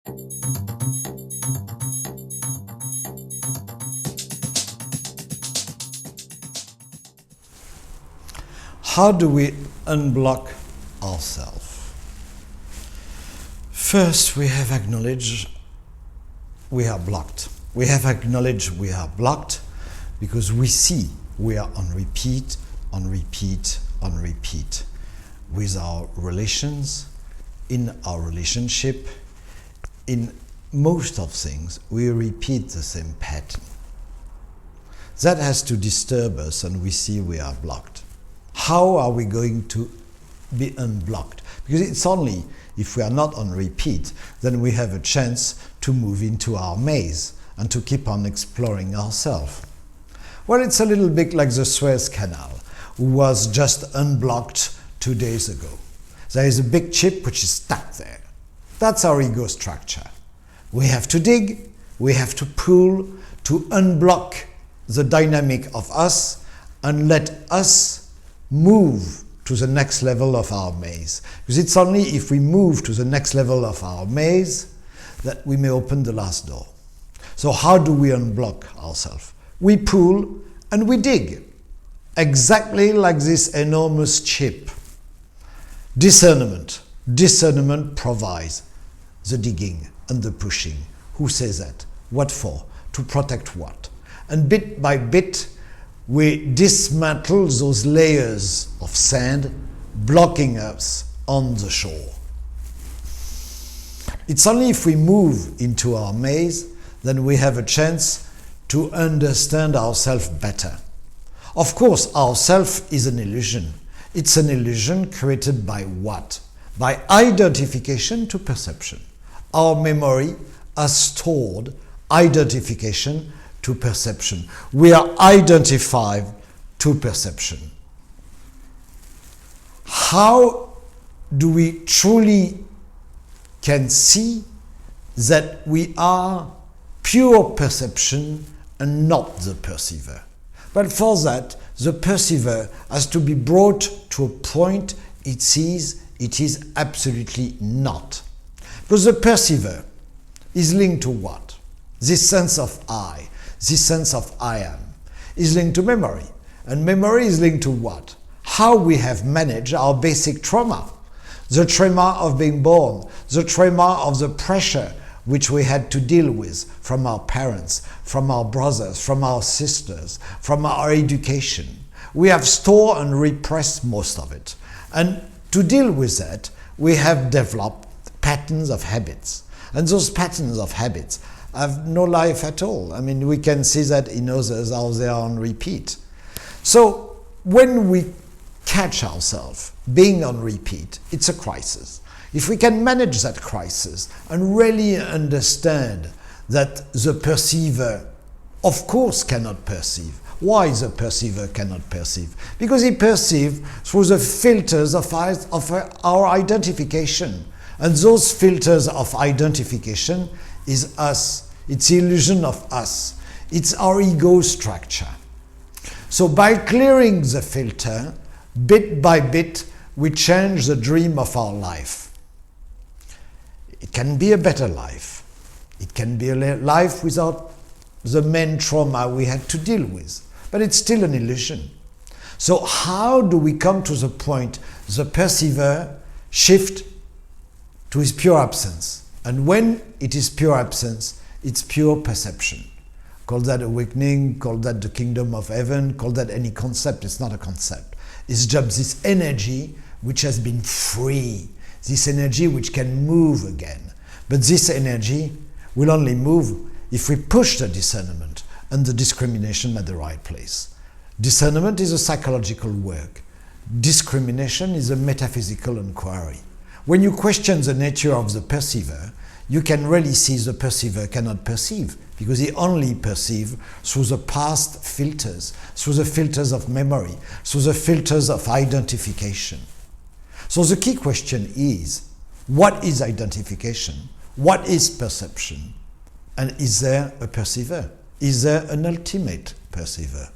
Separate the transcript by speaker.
Speaker 1: How do we unblock ourselves? First, we have acknowledged we are blocked. We have acknowledged we are blocked because we see we are on repeat, on repeat, on repeat with our relations, in our relationship, in most of things, we repeat the same pattern. That has to disturb us and we see we are blocked. How are we going to be unblocked? Because it's only if we are not on repeat, then we have a chance to move into our maze and to keep on exploring ourselves. Well, it's a little bit like the Suez Canal, who was just unblocked 2 days ago. There is a big chip which is stuck there. That's our ego structure. We have to dig, we have to pull, to unblock the dynamic of us and let us move to the next level of our maze. Because it's only if we move to the next level of our maze that we may open the last door. So how do we unblock ourselves? We pull and we dig, exactly like this enormous chip. Discernment. Discernment provides the digging and the pushing. Who says that? What for? To protect what? And bit by bit, we dismantle those layers of sand blocking us on the shore. It's only if we move into our maze then we have a chance to understand ourselves better. Of course, ourself is an illusion. It's an illusion created by what? By identification to perception. Our memory has stored identification to perception. We are identified to perception. How do we truly can see that we are pure perception and not the perceiver? But for that, the perceiver has to be brought to a point it sees it is absolutely not. Because the perceiver is linked to what? This sense of I, this sense of I am, is linked to memory. And memory is linked to what? How we have managed our basic trauma. The trauma of being born, the trauma of the pressure which we had to deal with from our parents, from our brothers, from our sisters, from our education. We have stored and repressed most of it. And to deal with that, we have developed patterns of habits. And those patterns of habits have no life at all. I mean, we can see that in others, how they are on repeat. So when we catch ourselves being on repeat, it's a crisis. If we can manage that crisis and really understand that the perceiver, of course, cannot perceive. Why the perceiver cannot perceive? Because he perceives through the filters of our identification. And those filters of identification is us. It's the illusion of us. It's our ego structure. So by clearing the filter, bit by bit, we change the dream of our life. It can be a better life. It can be a life without the main trauma we had to deal with. But it's still an illusion. So how do we come to the point the perceiver shift to his pure absence? And when it is pure absence, it's pure perception. Call that awakening, call that the kingdom of heaven, call that any concept. It's not a concept. It's just this energy which has been free, this energy which can move again. But this energy will only move if we push the discernment and the discrimination at the right place. Discernment is a psychological work. Discrimination is a metaphysical inquiry. When you question the nature of the perceiver, you can really see the perceiver cannot perceive, because he only perceives through the past filters, through the filters of memory, through the filters of identification. So the key question is, what is identification? What is perception? And is there a perceiver? Is there an ultimate perceiver?